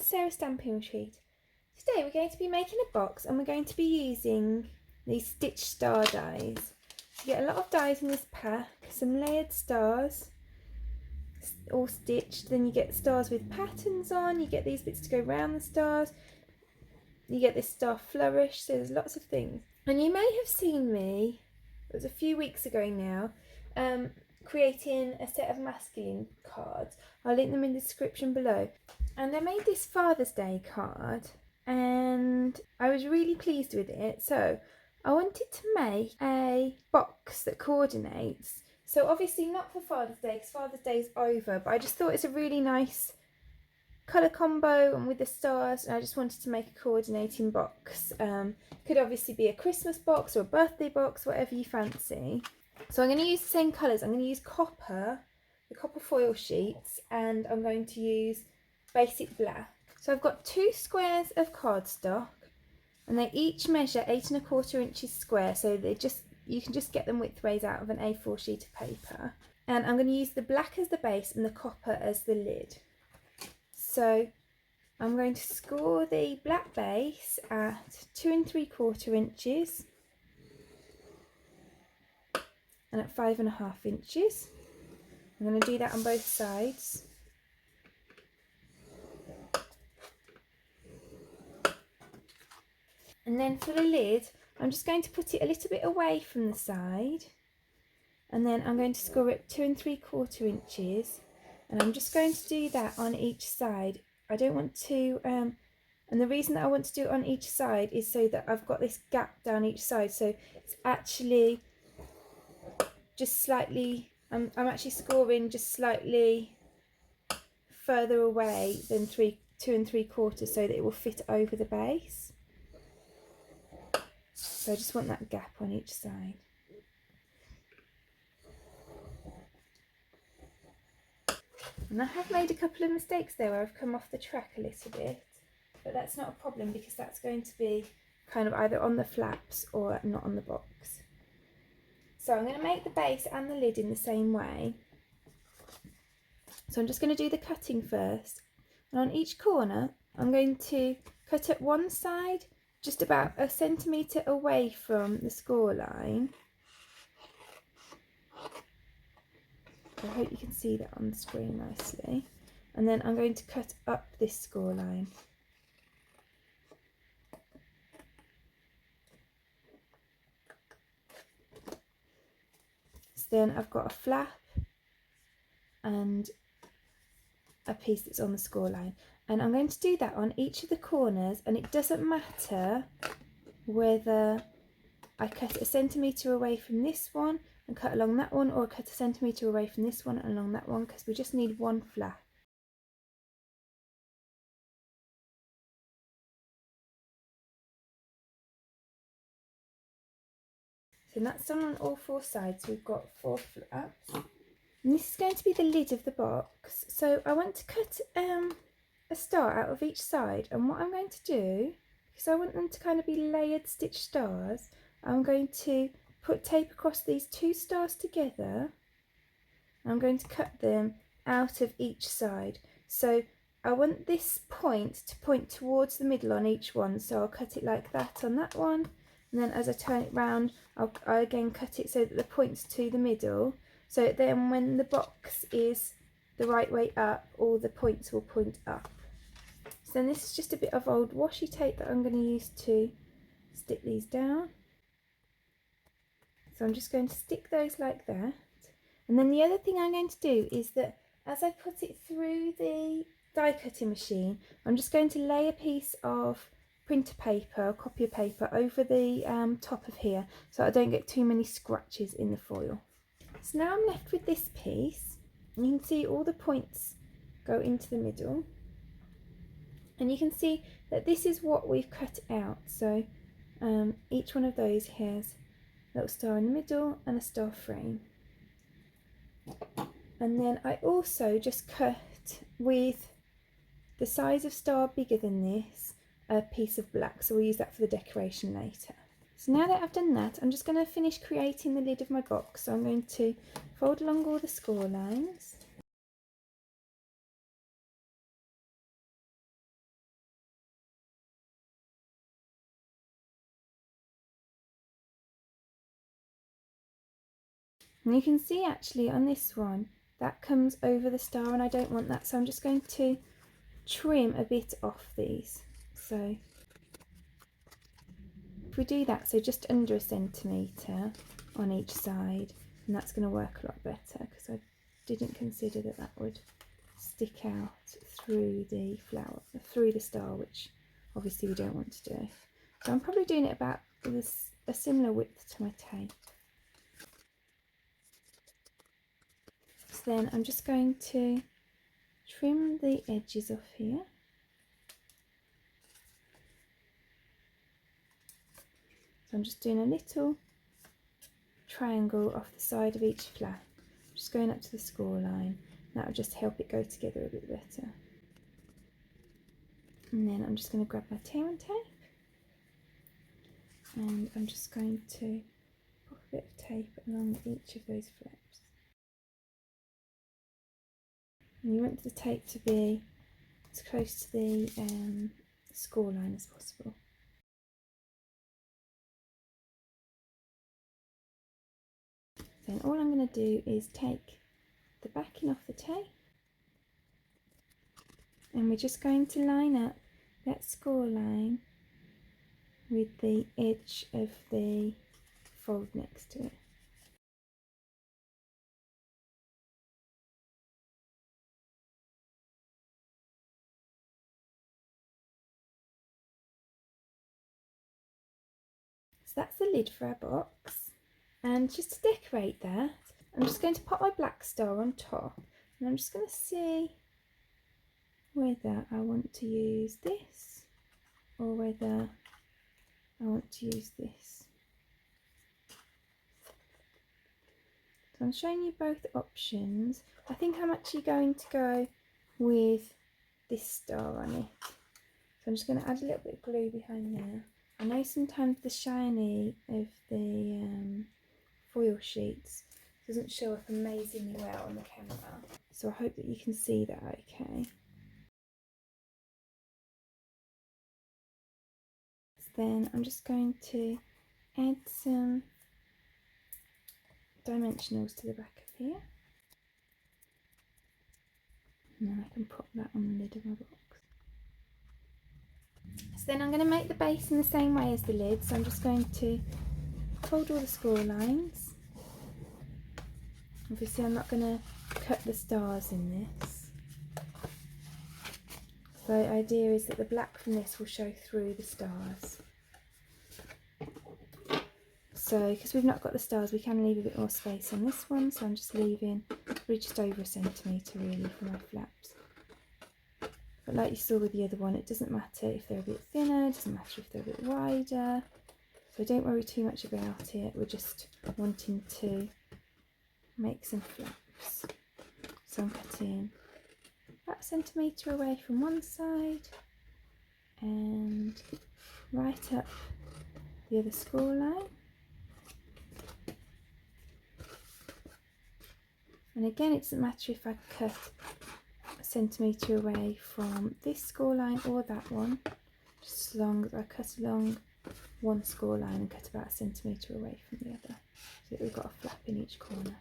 to Sarah's Stampin' Retreat. Today we're going to be making a box and we're going to be using these stitch star dies. So you get a lot of dies in this pack, some layered stars all stitched, then you get stars with patterns on, you get these bits to go around the stars, you get this star flourish, so there's lots of things. And you may have seen me, it was a few weeks ago now, creating a set of masculine cards. I'll link them in the description below. And I made this Father's Day card and I was really pleased with it. So I wanted to make a box that coordinates. So obviously not for Father's Day because Father's Day is over, but I just thought it's a really nice colour combo and with the stars, and I just wanted to make a coordinating box. Could obviously be a Christmas box or a birthday box, whatever you fancy. So I'm going to use the same colours. I'm going to use copper, the copper foil sheets, and I'm going to use basic black. So I've got 2 squares of cardstock and they each measure 8 1/4 inches square, so you can just get them widthways out of an A4 sheet of paper. And I'm going to use the black as the base and the copper as the lid. So I'm going to score the black base at 2 3/4 inches and at 5 1/2 inches. I'm going to do that on both sides. And then for the lid, I'm just going to put it a little bit away from the side, and then I'm going to score it 2 3/4 inches, and I'm just going to do that on each side. I don't want to, and the reason that I want to do it on each side is so that I've got this gap down each side, so it's actually just slightly, I'm actually scoring just slightly further away than 2 3/4 so that it will fit over the base. So I just want that gap on each side. And I have made a couple of mistakes there where I've come off the track a little bit, but that's not a problem because that's going to be kind of either on the flaps or not on the box. So I'm going to make the base and the lid in the same way. So I'm just going to do the cutting first. And on each corner, I'm going to cut at one side just about 1 centimetre away from the score line. I hope you can see that on the screen nicely. And then I'm going to cut up this score line. So then I've got a flap and a piece that's on the score line. And I'm going to do that on each of the corners, and it doesn't matter whether I cut 1 centimetre away from this one and cut along that one, or cut 1 centimetre away from this one and along that one, because we just need one flap. So that's done on all 4 sides. We've got 4 flaps. And this is going to be the lid of the box. So I want to cut a star out of each side, and what I'm going to do, because I want them to kind of be layered stitch stars, I'm going to put tape across these 2 stars together. I'm going to cut them out of each side. So I want this point to point towards the middle on each one, so I'll cut it like that on that one, and then as I turn it round I'll again cut it so that the point's to the middle, so then when the box is the right way up, all the points will point up. So then this is just a bit of old washi tape that I'm going to use to stick these down. So I'm just going to stick those like that. And then the other thing I'm going to do is that as I put it through the die cutting machine, I'm just going to lay a piece of printer paper, or copier paper, over the top of here so I don't get too many scratches in the foil. So now I'm left with this piece, and you can see all the points go into the middle, and you can see that this is what we've cut out. So each one of those has a little star in the middle and a star frame. And then I also just cut with the size of star bigger than this a piece of black, so we'll use that for the decoration later. So now that I've done that, I'm just going to finish creating the lid of my box. So I'm going to fold along all the score lines, And you can see actually on this one that comes over the star, and I don't want that, so I'm just going to trim a bit off these. So if we do that, so just under 1 centimetre on each side, and that's going to work a lot better because I didn't consider that that would stick out through the flower, through the star, which obviously we don't want to do. So I'm probably doing it about this, a similar width to my tape. So then I'm just going to trim the edges off here. So I'm just doing a little triangle off the side of each flap, just going up to the score line. That will just help it go together a bit better. And then I'm just going to grab my tearing tape, and I'm just going to put a bit of tape along each of those flaps. And you want the tape to be as close to the score line as possible. Then all I'm going to do is take the backing off the tape, and we're just going to line up that score line with the edge of the fold next to it. So that's the lid for our box, and just to decorate that, I'm just going to pop my black star on top, and I'm just going to see whether I want to use this or whether I want to use this. So I'm showing you both options. I think I'm actually going to go with this star on it. So I'm just going to add a little bit of glue behind there. I know sometimes the shiny of the foil sheets doesn't show up amazingly well on the camera, so I hope that you can see that okay. So then I'm just going to add some dimensionals to the back of here, and then I can pop that on the lid of my box. So then I'm going to make the base in the same way as the lid, so I'm just going to fold all the score lines. Obviously I'm not going to cut the stars in this. So the idea is that the black from this will show through the stars. So because we've not got the stars, we can leave a bit more space on this one, so I'm just leaving probably just over 1 centimetre really for my flaps. But like you saw with the other one, it doesn't matter if they're a bit thinner, it doesn't matter if they're a bit wider, so don't worry too much about it. We're just wanting to make some flaps. So I'm cutting about 1 centimetre away from one side and right up the other score line. And again, it doesn't matter if I cut 1 centimetre away from this score line or that one, just as long as I cut along one score line and cut about 1 centimetre away from the other, so that we've got a flap in each corner.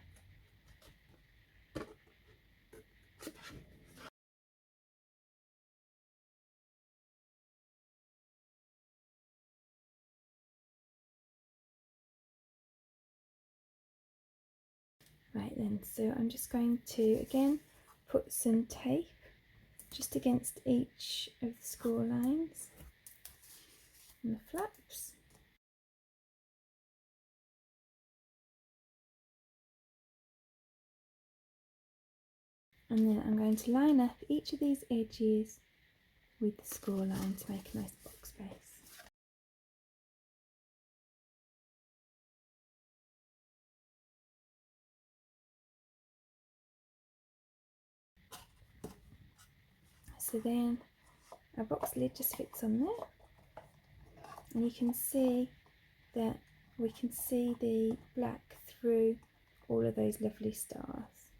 Right then, so I'm just going to again put some tape just against each of the score lines and the flaps. And then I'm going to line up each of these edges with the score line to make a nice box base. So then our box lid just fits on there, and you can see that we can see the black through all of those lovely stars.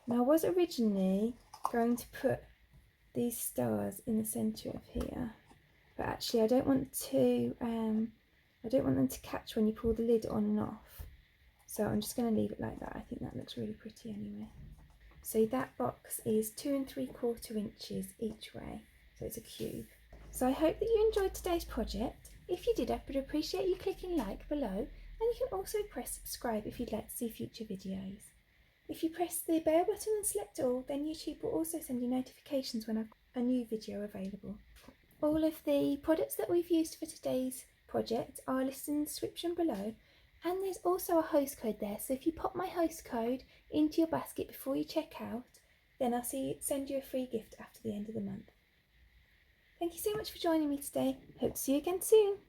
Now I was originally going to put these stars in the centre of here, but actually I don't want them to catch when you pull the lid on and off. So I'm just going to leave it like that. I think that looks really pretty anyway. So that box is 2 3/4 inches each way, so it's a cube. So I hope that you enjoyed today's project. If you did, I would appreciate you clicking like below, and you can also press subscribe if you'd like to see future videos. If you press the bell button and select all, then YouTube will also send you notifications when I've got a new video available. All of the products that we've used for today's project are listed in the description below, and there's also a host code there, so if you pop my host code into your basket before you check out, then I'll send you a free gift after the end of the month. Thank you so much for joining me today. Hope to see you again soon.